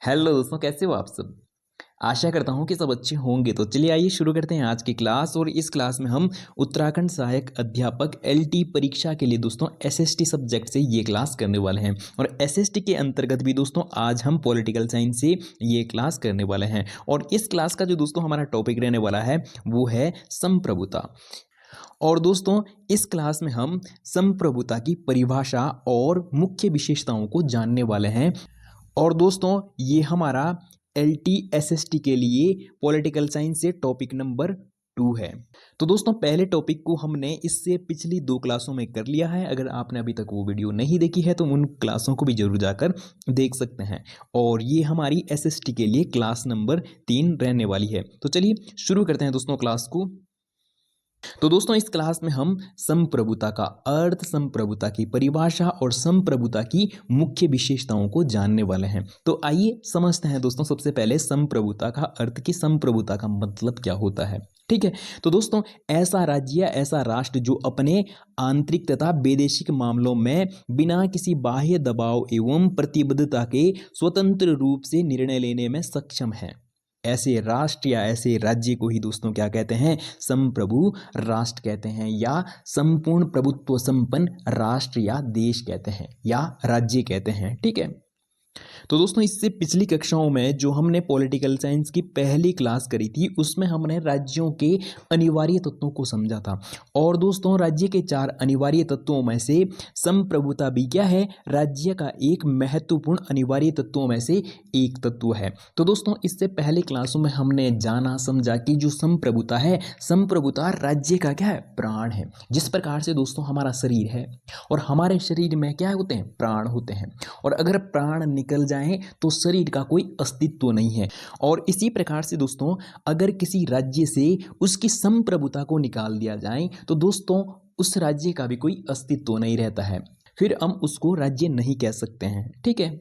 Hello दोस्तों, कैसे हो आप सब। आशा करता हूँ कि सब अच्छे होंगे। तो चलिए आइए शुरू करते हैं आज की क्लास। और इस क्लास में हम उत्तराखंड सहायक अध्यापक एलटी परीक्षा के लिए दोस्तों एसएसटी सब्जेक्ट से ये क्लास करने वाले हैं। और एसएसटी के अंतर्गत भी दोस्तों आज हम पॉलिटिकल साइंस से ये क्लास करने वाले हैं। और इस क्लास का जो दोस्तों हमारा टॉपिक रहने वाला है वो है संप्रभुता। और दोस्तों इस क्लास में हम संप्रभुता की परिभाषा और मुख्य विशेषताओं को जानने वाले हैं। और दोस्तों ये हमारा LTSST के लिए पॉलिटिकल साइंस से टॉपिक नंबर 2 है। तो दोस्तों पहले टॉपिक को हमने इससे पिछली 2 क्लासों में कर लिया है। अगर आपने अभी तक वो वीडियो नहीं देखी है तो उन क्लासों को भी जरूर जाकर देख सकते हैं। और ये हमारी SST के लिए क्लास नंबर 3 रहने वाली है। तो चलिए शुरू करते हैं दोस्तों क्लास को। तो दोस्तों इस क्लास में हम संप्रभुता का अर्थ, संप्रभुता की परिभाषा और संप्रभुता की मुख्य विशेषताओं को जानने वाले हैं। तो आइए समझते हैं दोस्तों सबसे पहले संप्रभुता का अर्थ की संप्रभुता का मतलब क्या होता है। ठीक है, तो दोस्तों ऐसा राज्य या ऐसा राष्ट्र जो अपने आंतरिक तथा वैदेशिक मामलों में बिना किसी बाह्य दबाव एवं प्रतिबद्धता के स्वतंत्र रूप से निर्णय लेने में सक्षम है, ऐसे राष्ट्र या ऐसे राज्य को ही दोस्तों क्या कहते हैं, संप्रभु राष्ट्र कहते हैं, या संपूर्ण प्रभुत्व संपन्न राष्ट्र या देश कहते हैं, या राज्य कहते हैं। ठीक है, तो दोस्तों इससे पिछली कक्षाओं में जो हमने पॉलिटिकल साइंस की पहली क्लास करी थी उसमें हमने राज्यों के अनिवार्य तत्वों को समझा था। और दोस्तों राज्य के 4 अनिवार्य तत्वों में से संप्रभुता भी क्या है, राज्य का एक महत्वपूर्ण अनिवार्य तत्वों में से एक तत्व है। तो दोस्तों इससे पहले क्लासों में हमने जाना समझा कि जो संप्रभुता है, संप्रभुता राज्य का क्या है, प्राण है। जिस प्रकार से दोस्तों हमारा शरीर है और हमारे शरीर में क्या होते हैं, प्राण होते हैं। और अगर प्राण निकल जाए तो शरीर का कोई अस्तित्व नहीं है। और इसी प्रकार से दोस्तों अगर किसी राज्य से उसकी संप्रभुता को निकाल दिया जाए तो दोस्तों उस राज्य का भी कोई अस्तित्व नहीं रहता है, फिर हम उसको राज्य नहीं कह सकते हैं। ठीक है,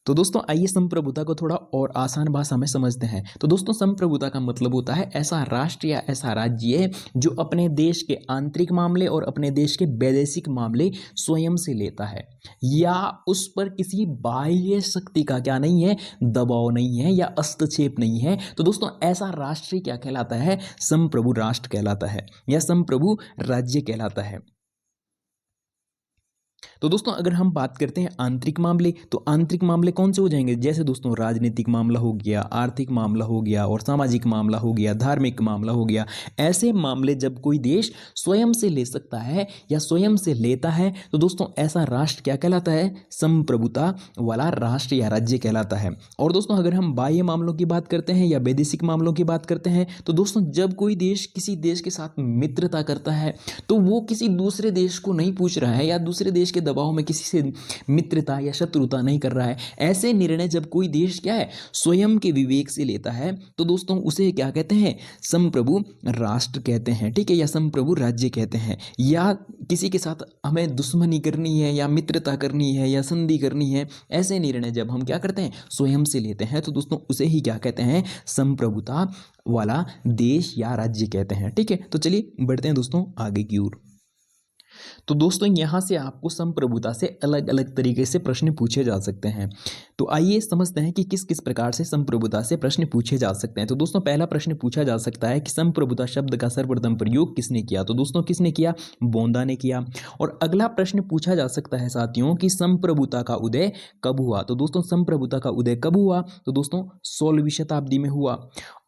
तो दोस्तों आइए संप्रभुता को थोड़ा और आसान भाषा में समझते हैं। तो दोस्तों संप्रभुता का मतलब होता है ऐसा राष्ट्र या ऐसा राज्य जो अपने देश के आंतरिक मामले और अपने देश के वैदेशिक मामले स्वयं से लेता है, या उस पर किसी बाह्य शक्ति का क्या नहीं है, दबाव नहीं है या हस्तक्षेप नहीं है। तो दोस्तों ऐसा राष्ट्र क्या कहलाता है, संप्रभु राष्ट्र कहलाता है या संप्रभु राज्य कहलाता है। तो दोस्तों अगर हम बात करते हैं आंतरिक मामले, तो आंतरिक मामले कौन से हो जाएंगे, जैसे दोस्तों राजनीतिक मामला हो गया, आर्थिक मामला हो गया, और सामाजिक मामला हो गया, धार्मिक मामला हो गया। ऐसे मामले जब कोई देश स्वयं से ले सकता है या स्वयं से लेता है तो दोस्तों ऐसा राष्ट्र क्या कहलाता है, संप्रभुता वाला राष्ट्र या राज्य कहलाता है। और दोस्तों अगर हम बाह्य मामलों की बात करते हैं या वैदेशिक मामलों की बात करते हैं तो दोस्तों जब कोई देश किसी देश के साथ मित्रता करता है तो वो किसी दूसरे देश को नहीं पूछ रहा है या दूसरे देश के दबाव में किसी से मित्रता या शत्रुता नहीं कर रहा है। ऐसे निर्णय जब कोई देश क्या है, स्वयं के विवेक से लेता है तो दोस्तों उसे क्या कहते हैं, संप्रभु राष्ट्र कहते हैं। ठीक है, या संप्रभु राज्य कहते हैं। या किसी के साथ हमें दुश्मनी करनी है या मित्रता करनी है या संधि करनी है, ऐसे निर्णय जब हम क्या करते हैं, स्वयं से लेते हैं तो दोस्तों उसे ही क्या कहते हैं, संप्रभुता वाला देश या राज्य कहते हैं। ठीक है, तो चलिए बढ़ते हैं दोस्तों आगे की ओर। तो दोस्तों यहाँ से आपको संप्रभुता से अलग अलग तरीके से प्रश्न पूछे जा सकते हैं। तो आइए समझते हैं कि किस किस प्रकार से संप्रभुता से प्रश्न पूछे जा सकते हैं। तो दोस्तों पहला प्रश्न पूछा जा सकता है कि संप्रभुता शब्द का सर्वप्रथम प्रयोग किसने किया। तो दोस्तों किसने किया, बोंदा ने किया। और अगला प्रश्न पूछा जा सकता है साथियों कि संप्रभुता का उदय कब हुआ। तो दोस्तों संप्रभुता का उदय कब हुआ, तो दोस्तों 16वीं शताब्दी में हुआ।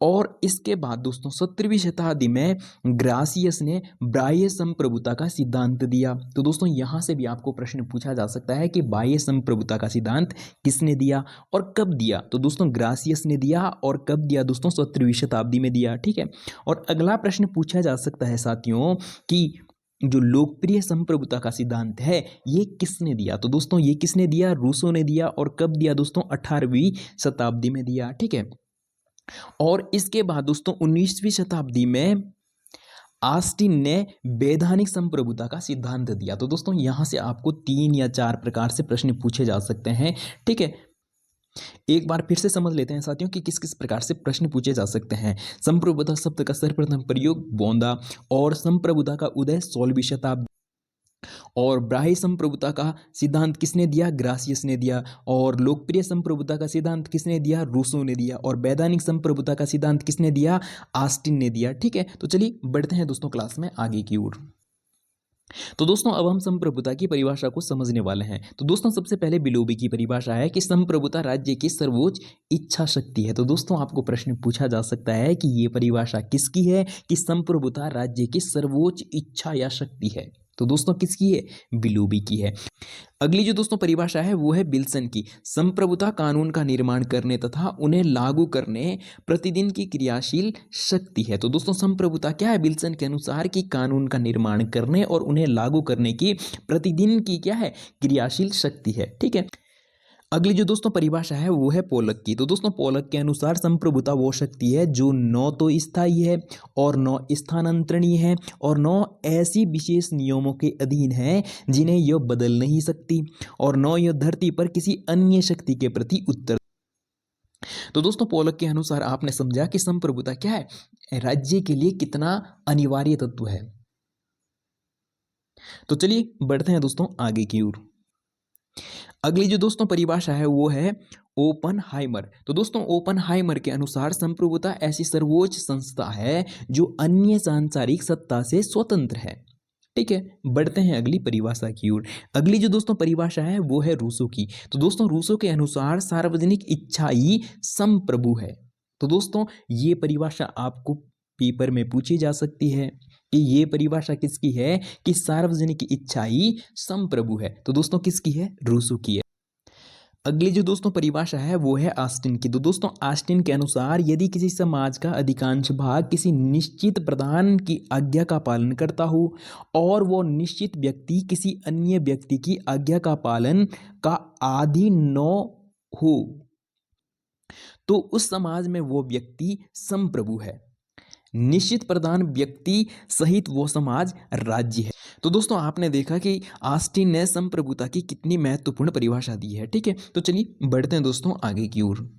और इसके बाद दोस्तों 17वीं शताब्दी में ग्रासियस ने बाह्य संप्रभुता का सिद्धांत दिया। तो दोस्तों यहाँ से भी आपको प्रश्न पूछा जा सकता है कि बाह्य संप्रभुता का सिद्धांत किसने दिया और कब दिया। तो दोस्तों ग्रासियस ने दिया। और कब दिया दोस्तों, 17वीं शताब्दी में दिया। ठीक है, और अगला प्रश्न पूछा जा सकता है साथियों कि जो लोकप्रिय संप्रभुता का सिद्धांत है ये किसने दिया। तो दोस्तों ये किसने दिया, रूसो ने दिया। और कब दिया दोस्तों, 18वीं शताब्दी में दिया। ठीक है, और इसके बाद दोस्तों 19वीं शताब्दी में ऑस्टिन ने वैधानिक संप्रभुता का सिद्धांत दिया। तो दोस्तों यहां से आपको 3 या 4 प्रकार से प्रश्न पूछे जा सकते हैं। ठीक है, एक बार फिर से समझ लेते हैं साथियों कि किस किस प्रकार से प्रश्न पूछे जा सकते हैं। संप्रभुता शब्द का सर्वप्रथम प्रयोग बोंदा, और संप्रभुता का उदय 16वीं शताब्दी, और बाह्य संप्रभुता का सिद्धांत किसने दिया? ग्रासियस ने दिया। और लोकप्रिय संप्रभुता का सिद्धांत किसने दिया? रूसो ने दिया। और वैधानिक संप्रभुता का सिद्धांत किसने दिया? ऑस्टिन ने दिया। ठीक है, तो चलिए बढ़ते हैं दोस्तों क्लास में आगे की ओर। तो दोस्तों अब हम संप्रभुता की परिभाषा को समझने वाले हैं। तो दोस्तों सबसे पहले बिलोबी की परिभाषा है कि संप्रभुता राज्य की सर्वोच्च इच्छा शक्ति है। तो दोस्तों आपको प्रश्न पूछा जा सकता है कि ये परिभाषा किसकी है कि संप्रभुता राज्य की सर्वोच्च इच्छा या शक्ति है? तो दोस्तों किसकी है? बिलोबी की है। अगली जो दोस्तों परिभाषा है वो है विल्सन की। संप्रभुता कानून का निर्माण करने तथा उन्हें लागू करने प्रतिदिन की क्रियाशील शक्ति है। तो दोस्तों संप्रभुता क्या है? विल्सन के अनुसार कि कानून का निर्माण करने और उन्हें लागू करने की प्रतिदिन की क्या है? क्रियाशील शक्ति है। ठीक है, अगली जो दोस्तों परिभाषा है वो है पोलक की। तो दोस्तों पोलक के अनुसार संप्रभुता वो शक्ति है जो न तो स्थायी है और न स्थानांतरणीय है और न ऐसी विशेष नियमों के अधीन है जिन्हें यह बदल नहीं सकती और न यह धरती पर किसी अन्य शक्ति के प्रति उत्तर। तो दोस्तों पोलक के अनुसार आपने समझा कि संप्रभुता क्या है? राज्य के लिए कितना अनिवार्य तत्व है। तो चलिए बढ़ते हैं दोस्तों आगे की ओर। अगली जो दोस्तों परिभाषा है वो है ओपनहाइमर। तो दोस्तों ओपनहाइमर के अनुसार संप्रभुता ऐसी सर्वोच्च संस्था है जो अन्य सांसारिक सत्ता से स्वतंत्र है। ठीक है, बढ़ते हैं अगली परिभाषा की ओर। अगली जो दोस्तों परिभाषा है वो है रूसो की। तो दोस्तों रूसो के अनुसार सार्वजनिक इच्छा ही संप्रभु है। तो दोस्तों ये परिभाषा आपको पेपर में पूछी जा सकती है कि ये परिभाषा किसकी है कि सार्वजनिक इच्छा ही संप्रभु है। तो दोस्तों किसकी है? रूसो की है। अगली जो दोस्तों परिभाषा है वो है ऑस्टिन की। तो दोस्तों ऑस्टिन के अनुसार यदि किसी समाज का अधिकांश भाग किसी निश्चित प्रधान की आज्ञा का पालन करता हो और वो निश्चित व्यक्ति किसी अन्य व्यक्ति की आज्ञा का पालन का अधीन न हो तो उस समाज में वो व्यक्ति संप्रभु है। निश्चित प्रधान व्यक्ति सहित वो समाज राज्य है। तो दोस्तों आपने देखा कि ऑस्टिन ने संप्रभुता की कितनी महत्वपूर्ण परिभाषा दी है। ठीक है, तो चलिए बढ़ते हैं दोस्तों आगे की ओर।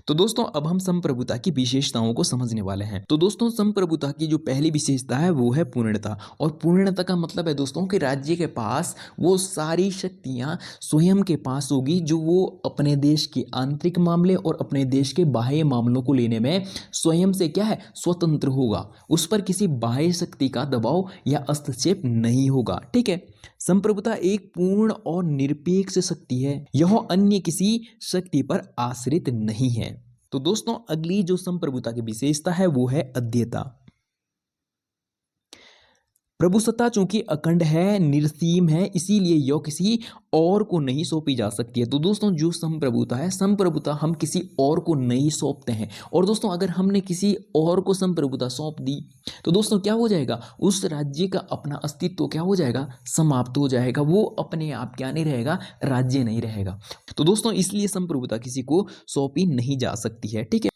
तो दोस्तों अब हम संप्रभुता की विशेषताओं को समझने वाले हैं। तो दोस्तों संप्रभुता की जो पहली विशेषता है वो है पूर्णता। और पूर्णता का मतलब है दोस्तों कि राज्य के पास वो सारी शक्तियां स्वयं के पास होगी जो वो अपने देश के आंतरिक मामले और अपने देश के बाह्य मामलों को लेने में स्वयं से क्या है? स्वतंत्र होगा। उस पर किसी बाह्य शक्ति का दबाव या हस्तक्षेप नहीं होगा। ठीक है, संप्रभुता एक पूर्ण और निरपेक्ष शक्ति है, यह अन्य किसी शक्ति पर आश्रित नहीं है। तो दोस्तों अगली जो संप्रभुता की विशेषता है वो है अद्यता। प्रभुसत्ता चूंकि अखंड है, निर्सीम है, इसीलिए यह किसी और को नहीं सौंपी जा सकती है। तो दोस्तों जो संप्रभुता है, संप्रभुता हम किसी और को नहीं सौंपते हैं। और दोस्तों अगर हमने किसी और को संप्रभुता सौंप दी तो दोस्तों क्या हो जाएगा? उस राज्य का अपना अस्तित्व क्या हो जाएगा? समाप्त हो जाएगा। वो अपने आप क्या नहीं रहेगा? राज्य नहीं रहेगा। तो दोस्तों इसलिए संप्रभुता किसी को सौंपी नहीं जा सकती है। ठीक है,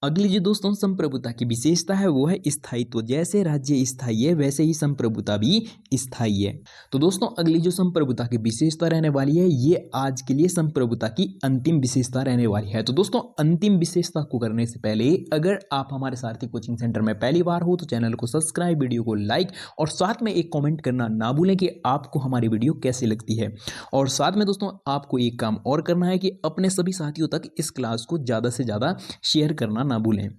अगली जो दोस्तों संप्रभुता की विशेषता है वो है स्थायित्व। जैसे राज्य स्थायी है वैसे ही संप्रभुता भी स्थायी है। तो दोस्तों अगली जो संप्रभुता की विशेषता रहने वाली है ये आज के लिए संप्रभुता की अंतिम विशेषता रहने वाली है। तो दोस्तों अंतिम विशेषता को करने से पहले अगर आप हमारे सारथी कोचिंग सेंटर में पहली बार हो तो चैनल को सब्सक्राइब, वीडियो को लाइक और साथ में एक कॉमेंट करना ना भूलें कि आपको हमारी वीडियो कैसी लगती है। और साथ में दोस्तों आपको एक काम और करना है कि अपने सभी साथियों तक इस क्लास को ज़्यादा से ज़्यादा शेयर करना ना भूलें।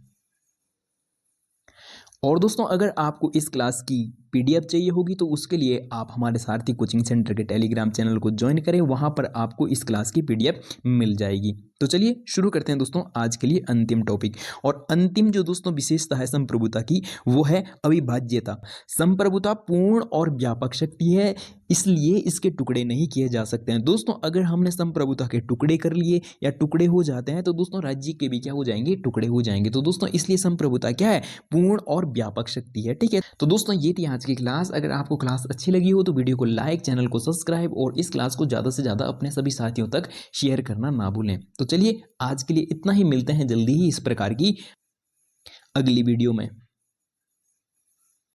और दोस्तों अगर आपको इस क्लास की पीडीएफ चाहिए होगी तो उसके लिए आप हमारे सारथी कोचिंग सेंटर के टेलीग्राम चैनल को ज्वाइन करें, वहां पर आपको इस क्लास की पीडीएफ मिल जाएगी। तो चलिए शुरू करते हैं दोस्तों आज के लिए अंतिम टॉपिक। और अंतिम जो दोस्तों विशेषता है संप्रभुता की वो है अविभाज्यता। संप्रभुता पूर्ण और व्यापक शक्ति है, इसलिए इसके टुकड़े नहीं किए जा सकते हैं। दोस्तों अगर हमने संप्रभुता के टुकड़े कर लिए या टुकड़े हो जाते हैं तो दोस्तों राज्य के भी क्या हो जाएंगे? टुकड़े हो जाएंगे। तो दोस्तों इसलिए संप्रभुता क्या है? पूर्ण और व्यापक शक्ति है। ठीक है, तो दोस्तों ये थी आज की क्लास। अगर आपको क्लास अच्छी लगी हो तो वीडियो को लाइक, चैनल को सब्सक्राइब और इस क्लास को ज़्यादा से ज़्यादा अपने सभी साथियों तक शेयर करना ना भूलें। तो चलिए आज के लिए इतना ही, मिलते हैं जल्दी ही इस प्रकार की अगली वीडियो में।